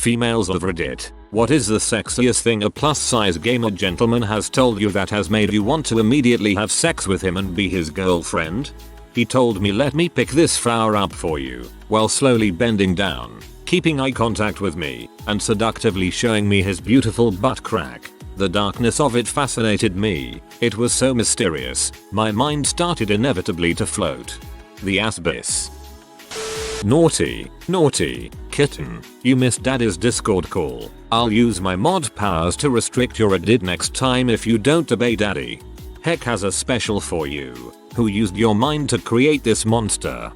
Females of Reddit, what is the sexiest thing a plus size gamer gentleman has told you that has made you want to immediately have sex with him and be his girlfriend? He told me let me pick this flower up for you, while slowly bending down, keeping eye contact with me, and seductively showing me his beautiful butt crack. The darkness of it fascinated me. It was so mysterious, my mind started inevitably to float. The abyss. Naughty, naughty, kitten, you missed daddy's Discord call. I'll use my mod powers to restrict your Reddit next time if you don't obey daddy. Heck has a special for you. Who used your mind to create this monster?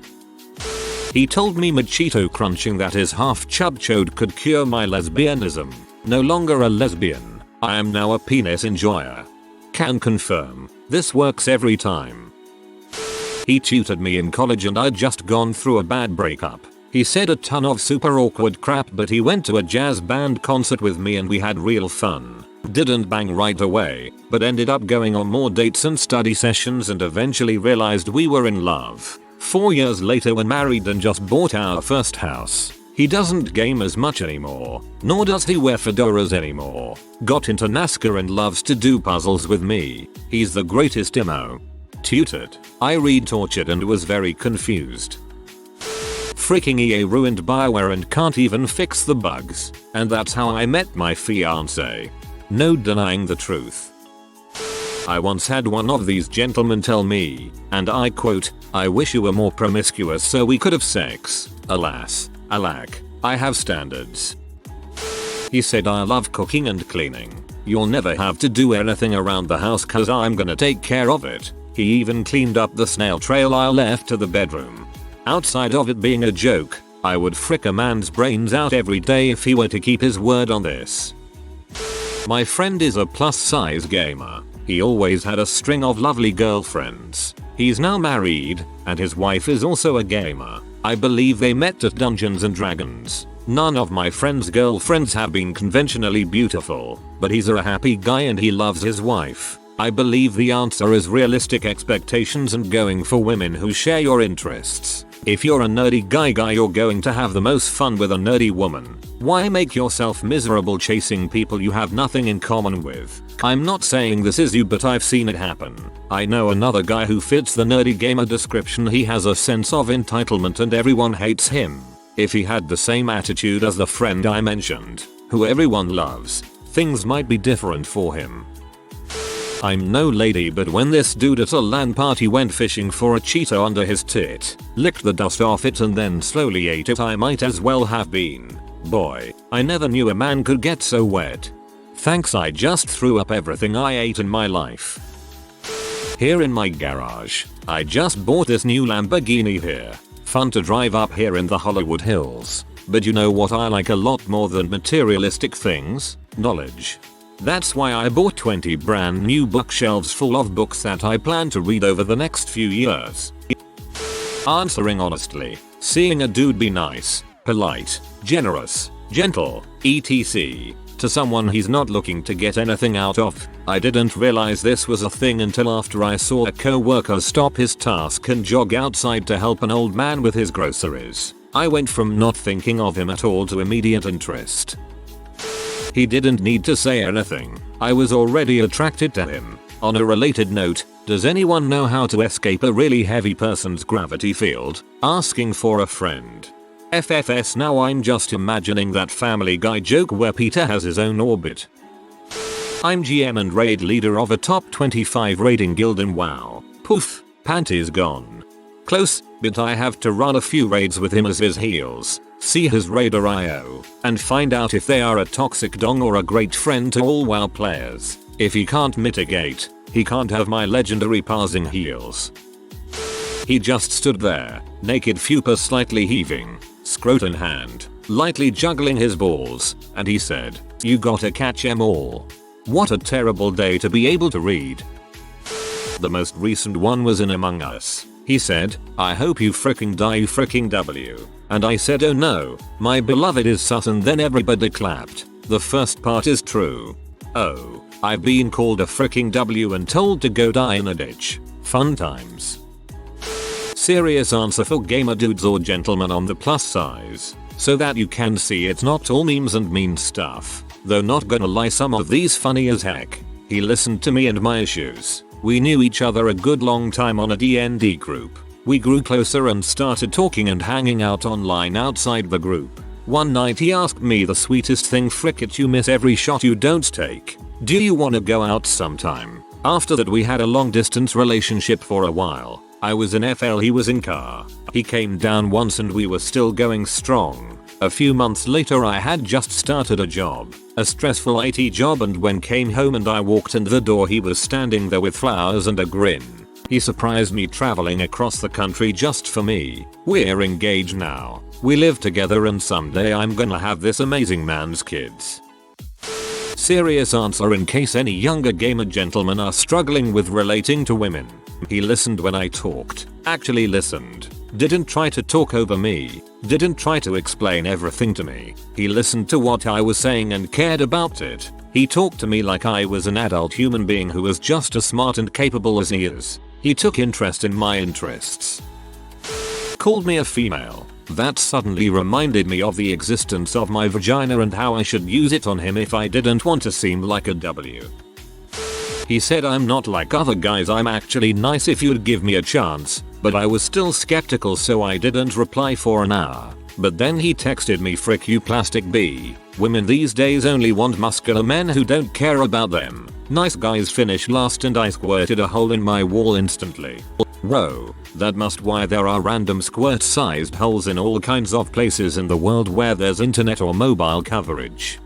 He told me machito crunching that his half chub chode could cure my lesbianism. No longer a lesbian, I am now a penis enjoyer. Can confirm, this works every time. He tutored me in college and I'd just gone through a bad breakup. He said a ton of super awkward crap but he went to a jazz band concert with me and we had real fun. Didn't bang right away, but ended up going on more dates and study sessions and eventually realized we were in love. 4 years later we're married and just bought our first house. He doesn't game as much anymore, nor does he wear fedoras anymore. Got into NASCAR and loves to do puzzles with me. He's the greatest emo. Tutored. I retortured and was very confused. Freaking EA ruined BioWare and can't even fix the bugs. And that's how I met my fiance. No denying the truth. I once had one of these gentlemen tell me, and I quote, I wish you were more promiscuous so we could have sex. Alas, alack, I have standards. He said I love cooking and cleaning. You'll never have to do anything around the house cause I'm gonna take care of it. He even cleaned up the snail trail I left to the bedroom. Outside of it being a joke, I would frick a man's brains out every day if he were to keep his word on this. My friend is a plus size gamer. He always had a string of lovely girlfriends. He's now married, and his wife is also a gamer. I believe they met at Dungeons and Dragons. None of my friend's girlfriends have been conventionally beautiful, but he's a happy guy and he loves his wife. I believe the answer is realistic expectations and going for women who share your interests. If you're a nerdy guy you're going to have the most fun with a nerdy woman. Why make yourself miserable chasing people you have nothing in common with? I'm not saying this is you but I've seen it happen. I know another guy who fits the nerdy gamer description. He has a sense of entitlement and everyone hates him. If he had the same attitude as the friend I mentioned, who everyone loves, things might be different for him. I'm no lady but when this dude at a LAN party went fishing for a Cheeto under his tit, licked the dust off it and then slowly ate it, I might as well have been. Boy, I never knew a man could get so wet. Thanks, I just threw up everything I ate in my life. Here in my garage, I just bought this new Lamborghini here. Fun to drive up here in the Hollywood Hills. But you know what I like a lot more than materialistic things? Knowledge. That's why I bought 20 brand new bookshelves full of books that I plan to read over the next few years. Answering honestly, seeing a dude be nice, polite, generous, gentle, etc. to someone he's not looking to get anything out of. I didn't realize this was a thing until after I saw a co-worker stop his task and jog outside to help an old man with his groceries. I went from not thinking of him at all to immediate interest. He didn't need to say anything. I was already attracted to him. On a related note, does anyone know how to escape a really heavy person's gravity field? Asking for a friend. FFS, now I'm just imagining that Family Guy joke where Peter has his own orbit. I'm GM and raid leader of a top 25 raiding guild in WoW. Poof, panties gone. Close, but I have to run a few raids with him as his heals. See his raider IO, and find out if they are a toxic dong or a great friend to all WoW players. If he can't mitigate, he can't have my legendary parsing heals. He just stood there, naked fupa slightly heaving, scrot in hand, lightly juggling his balls, and he said, "You gotta catch 'em all." What a terrible day to be able to read. The most recent one was in Among Us. He said, "I hope you fricking die, you fricking W." And I said, "Oh no, my beloved is sus," and then everybody clapped. The first part is true. Oh, I've been called a fricking W and told to go die in a ditch. Fun times. Serious answer for gamer dudes or gentlemen on the plus size. so that you can see it's not all memes and mean stuff. Though not gonna lie, some of these funny as heck. He listened to me and my issues. We knew each other a good long time on a D&D group. We grew closer and started talking and hanging out online outside the group. One night he asked me the sweetest thing, "Frick it, you miss every shot you don't take. Do you wanna go out sometime?" After that we had a long distance relationship for a while. I was in FL, he was in car. He came down once and we were still going strong. A few months later I had just started a job, a stressful IT job, and when came home and I walked in the door he was standing there with flowers and a grin. He surprised me traveling across the country just for me. We're engaged now. We live together and someday I'm gonna have this amazing man's kids. Serious answer in case any younger gamer gentlemen are struggling with relating to women. He listened when I talked. Actually listened. Didn't try to talk over me. Didn't try to explain everything to me. He listened to what I was saying and cared about it. He talked to me like I was an adult human being who was just as smart and capable as he is. He took interest in my interests. Called me a female. That suddenly reminded me of the existence of my vagina and how I should use it on him if I didn't want to seem like a W. He said I'm not like other guys, I'm actually nice if you'd give me a chance, but I was still skeptical so I didn't reply for an hour. But then he texted me, "Frick you plastic B. Women these days only want muscular men who don't care about them. Nice guys finish last," and I squirted a hole in my wall instantly. Whoa, that must why there are random squirt sized holes in all kinds of places in the world where there's internet or mobile coverage.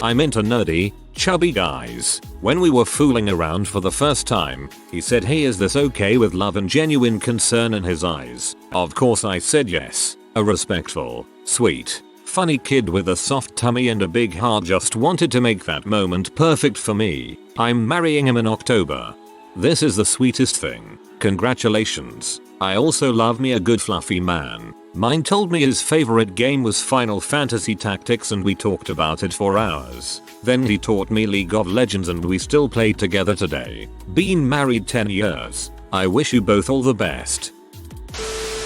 I'm into nerdy, chubby guys. When we were fooling around for the first time, he said, "Hey, is this okay?" with love and genuine concern in his eyes. Of course I said yes. A respectful, sweet, funny kid with a soft tummy and a big heart just wanted to make that moment perfect for me. I'm marrying him in October. This is the sweetest thing. Congratulations. I also love me a good fluffy man. Mine told me his favorite game was Final Fantasy Tactics and we talked about it for hours. Then he taught me League of Legends and we still play together today. Been married 10 years. I wish you both all the best.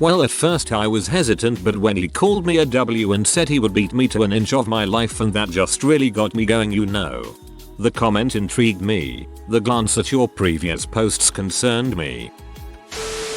Well, at first I was hesitant, but when he called me a W and said he would beat me to an inch of my life, and that just really got me going, you know. The comment intrigued me. The glance at your previous posts concerned me.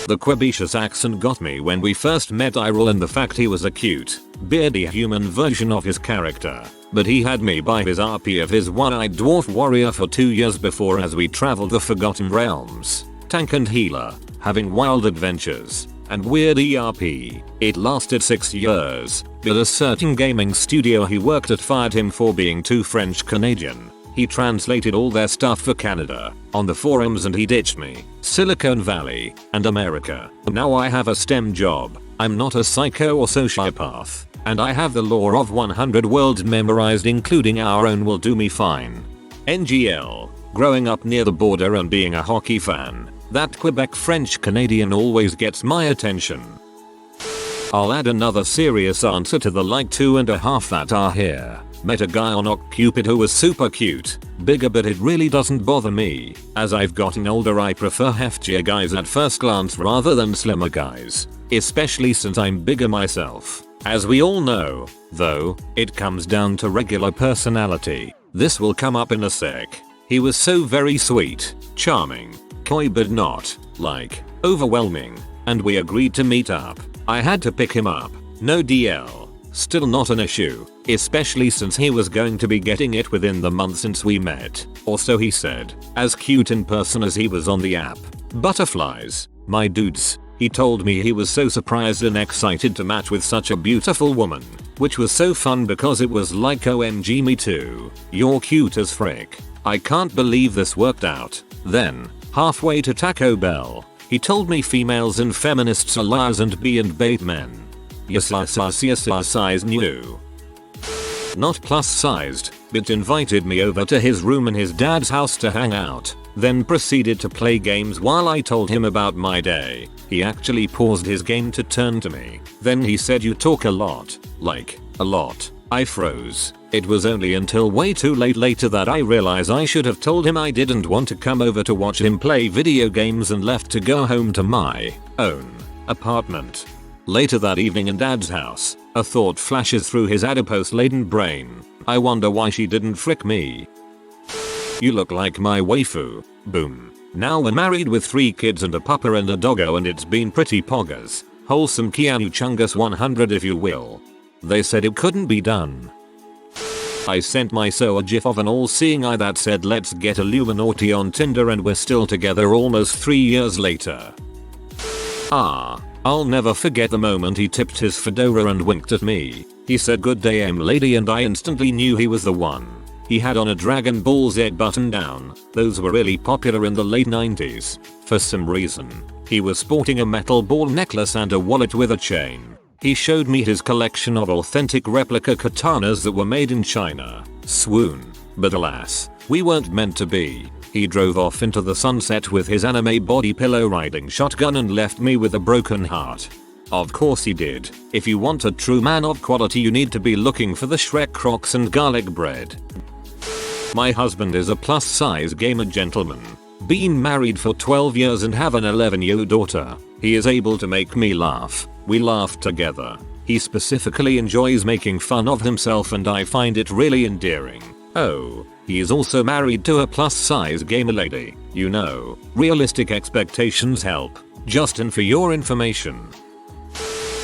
The Quebecious accent got me when we first met Irel, and the fact he was a cute, beardy human version of his character. But he had me by his RP of his one-eyed dwarf warrior for 2 years before as we traveled the Forgotten Realms. Tank and healer, having wild adventures, and weird ERP. It lasted 6 years, but a certain gaming studio he worked at fired him for being too French Canadian. He translated all their stuff for Canada on the forums and he ditched me. Silicon Valley and America. Now I have a STEM job. I'm not a psycho or sociopath. And I have the lore of 100 worlds memorized, including our own, will do me fine. NGL. Growing up near the border and being a hockey fan, that Quebec French Canadian always gets my attention. I'll add another serious answer to the like 2.5 that are here. Met a guy on OkCupid who was super cute, bigger, but it really doesn't bother me. As I've gotten older I prefer heftier guys at first glance rather than slimmer guys, especially since I'm bigger myself. As we all know, though, it comes down to regular personality. This will come up in a sec. He was so very sweet, charming, coy but not, like, overwhelming, and we agreed to meet up. I had to pick him up. No DL. Still not an issue, especially since he was going to be getting it within the month since we met, or so he said. As cute in person as he was on the app. Butterflies, my dudes. He told me he was so surprised and excited to match with such a beautiful woman, which was so fun because it was like, OMG, me too. You're cute as frick. I can't believe this worked out. Then, halfway to Taco Bell, he told me females and feminists are liars and bait men. Yes, size new. Not plus sized, but invited me over to his room in his dad's house to hang out, then proceeded to play games while I told him about my day. He actually paused his game to turn to me. Then he said, "You talk a lot." Like, a lot. I froze. It was only until way too late later that I realized I should have told him I didn't want to come over to watch him play video games and left to go home to my own apartment. Later that evening in Dad's house, A thought flashes through his adipose-laden brain. I wonder why she didn't frick me. You look like my waifu. Boom. Now we're married with 3 kids and a pupper and a doggo, and it's been pretty poggers. Wholesome Keanu Chungus 100 if you will. They said it couldn't be done. I sent my so a gif of an all-seeing eye that said let's get Illuminati on Tinder, and we're still together almost 3 years later. I'll never forget the moment he tipped his fedora and winked at me. He said good day lady, and I instantly knew he was the one. He had on a Dragon Ball Z button down. Those were really popular in the late 90s. For some reason, he was sporting a metal ball necklace and a wallet with a chain. He showed me his collection of authentic replica katanas that were made in China. Swoon. But alas, we weren't meant to be. He drove off into the sunset with his anime body pillow riding shotgun and left me with a broken heart. Of course he did. If you want a true man of quality, you need to be looking for the Shrek Crocs and garlic bread. My husband is a plus-size gamer gentleman. Been married for 12 years and have an 11-year-old daughter. He is able to make me laugh. We laugh together. He specifically enjoys making fun of himself, and I find it really endearing. Oh, he is also married to a plus-size gamer lady. You know, realistic expectations help. Justin, for your information.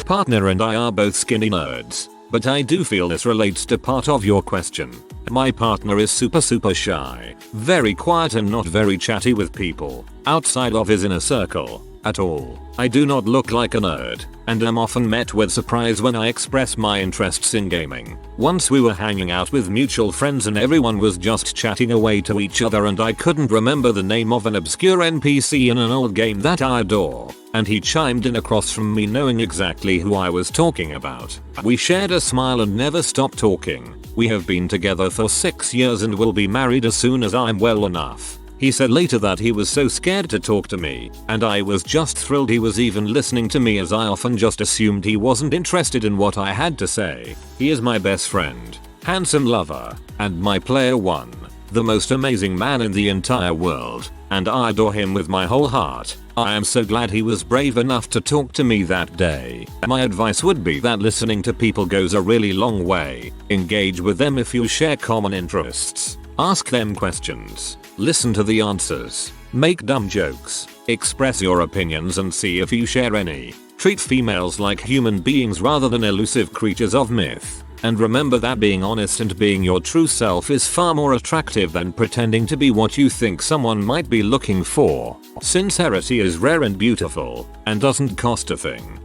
Partner and I are both skinny nerds, but I do feel this relates to part of your question. My partner is super shy, very quiet and not very chatty with people outside of his inner circle at all. I do not look like a nerd, and am often met with surprise when I express my interests in gaming. Once we were hanging out with mutual friends and everyone was just chatting away to each other, and I couldn't remember the name of an obscure NPC in an old game that I adore, and he chimed in across from me knowing exactly who I was talking about. We shared a smile and never stopped talking. We have been together for 6 years and will be married as soon as I'm well enough. He said later that he was so scared to talk to me, and I was just thrilled he was even listening to me, as I often just assumed he wasn't interested in what I had to say. He is my best friend, handsome lover, and my player one. The most amazing man in the entire world, and I adore him with my whole heart. I am so glad he was brave enough to talk to me that day. My advice would be that listening to people goes a really long way. Engage with them if you share common interests. Ask them questions. Listen to the answers. Make dumb jokes. Express your opinions and see if you share any. Treat females like human beings rather than elusive creatures of myth. And remember that being honest and being your true self is far more attractive than pretending to be what you think someone might be looking for. Sincerity is rare and beautiful, and doesn't cost a thing.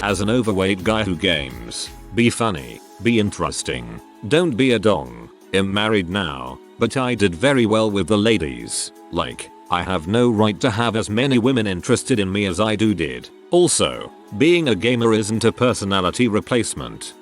As an overweight guy who games, be funny, be interesting. Don't be a dong. I'm married now, but I did very well with the ladies. Like, I have no right to have as many women interested in me as I did. Also, being a gamer isn't a personality replacement.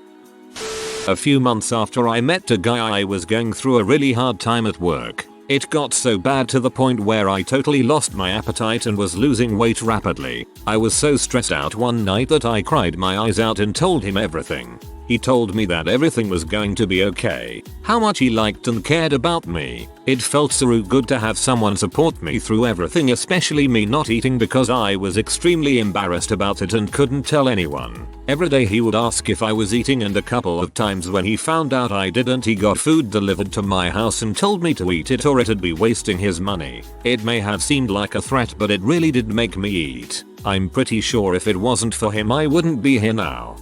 A few months after I met a guy, I was going through a really hard time at work. It got so bad to the point where I totally lost my appetite and was losing weight rapidly. I was so stressed out one night that I cried my eyes out and told him everything. He told me that everything was going to be okay, how much he liked and cared about me. It felt so good to have someone support me through everything, especially me not eating because I was extremely embarrassed about it and couldn't tell anyone. Every day he would ask if I was eating, and a couple of times when he found out I didn't, he got food delivered to my house and told me to eat it or it'd be wasting his money. It may have seemed like a threat, but it really did make me eat. I'm pretty sure if it wasn't for him I wouldn't be here now.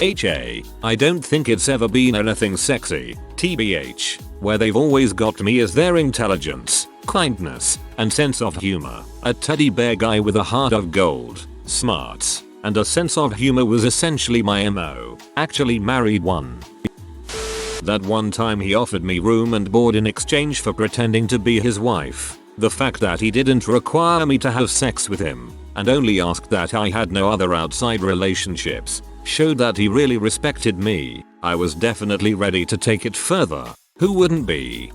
I don't think it's ever been anything sexy, TBH. Where they've always got me is their intelligence, kindness, and sense of humor. A teddy bear guy with a heart of gold, smarts, and a sense of humor was essentially my MO. Actually married one. That one time he offered me room and board in exchange for pretending to be his wife. The fact that he didn't require me to have sex with him, and only asked that I had no other outside relationships, showed that he really respected me. I was definitely ready to take it further. Who wouldn't be?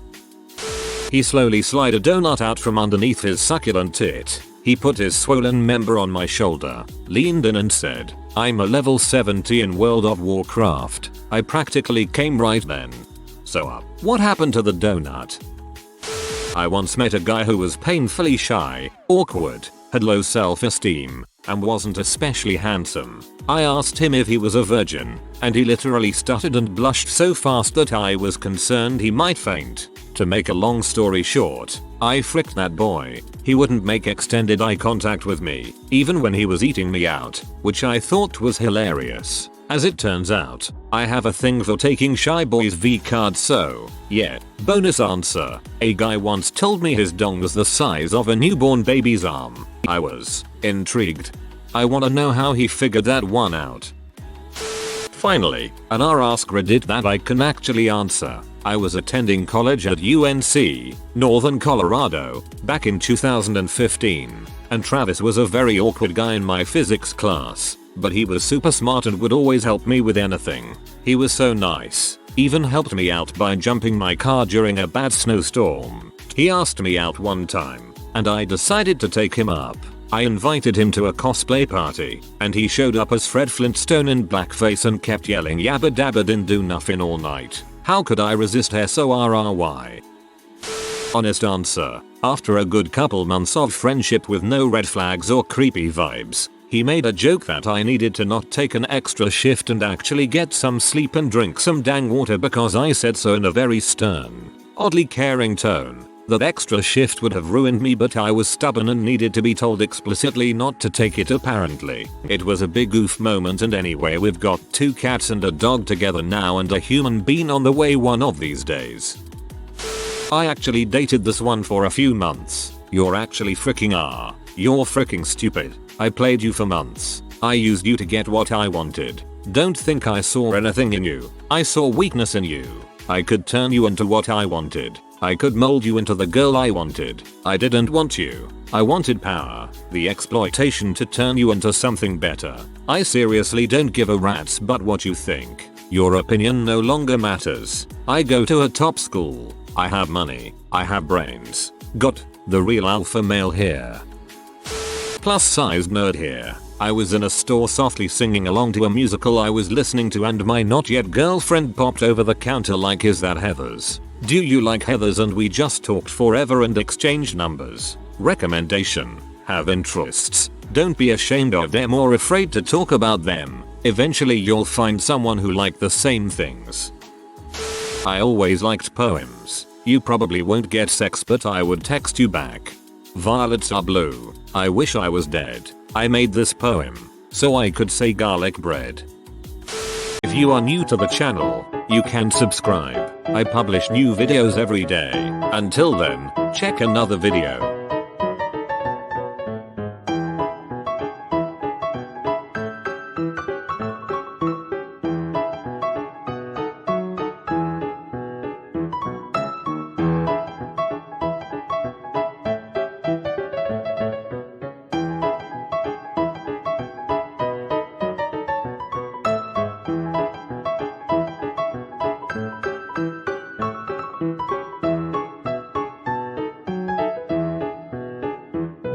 He slowly slid a donut out from underneath his succulent tit. He put his swollen member on my shoulder, leaned in and said, "I'm a level 70 in World of Warcraft." I practically came right then. So what happened to the donut? I once met a guy who was painfully shy, awkward, had low self-esteem, and wasn't especially handsome. I asked him if he was a virgin, and he literally stuttered and blushed so fast that I was concerned he might faint. To make a long story short, I fricked that boy. He wouldn't make extended eye contact with me, even when he was eating me out, which I thought was hilarious. As it turns out, I have a thing for taking shy boys' V cards, so yeah. Bonus answer. A guy once told me his dong was the size of a newborn baby's arm. I was intrigued. I wanna know how he figured that one out. Finally, an Ask Reddit that I can actually answer. I was attending college at UNC, Northern Colorado, back in 2015, and Travis was a very awkward guy in my physics class, but he was super smart and would always help me with anything. He was so nice, even helped me out by jumping my car during a bad snowstorm. He asked me out one time, and I decided to take him up. I invited him to a cosplay party, and he showed up as Fred Flintstone in blackface and kept yelling yabba dabba didn't do nothing all night. How could I resist SORRY? Honest answer, after a good couple months of friendship with no red flags or creepy vibes, he made a joke that I needed to not take an extra shift and actually get some sleep and drink some dang water because I said so in a very stern, oddly caring tone. That extra shift would have ruined me, but I was stubborn and needed to be told explicitly not to take it apparently. It was a big oof moment, and anyway we've got 2 cats and a dog together now and a human being on the way one of these days. I actually dated this one for a few months. You're actually you're freaking stupid. I played you for months. I used you to get what I wanted. Don't think I saw anything in you. I saw weakness in you. I could turn you into what I wanted. I could mold you into the girl I wanted. I didn't want you. I wanted power, the exploitation to turn you into something better. I seriously don't give a rat's but what you think. Your opinion no longer matters. I go to a top school. I have money. I have brains. Got the real alpha male here. Plus sized nerd here. I was in a store softly singing along to a musical I was listening to, and my not yet girlfriend popped over the counter like, "Is that Heathers? Do you like Heathers?" And we just talked forever and exchanged numbers. Recommendation: have interests. Don't be ashamed of them or afraid to talk about them. Eventually you'll find someone who likes the same things. I always liked poems. You probably won't get sex, but I would text you back. Violets are blue. I wish I was dead. I made this poem so I could say garlic bread. If you are new to the channel, you can subscribe. I publish new videos every day. Until then, check another video.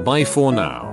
Bye for now.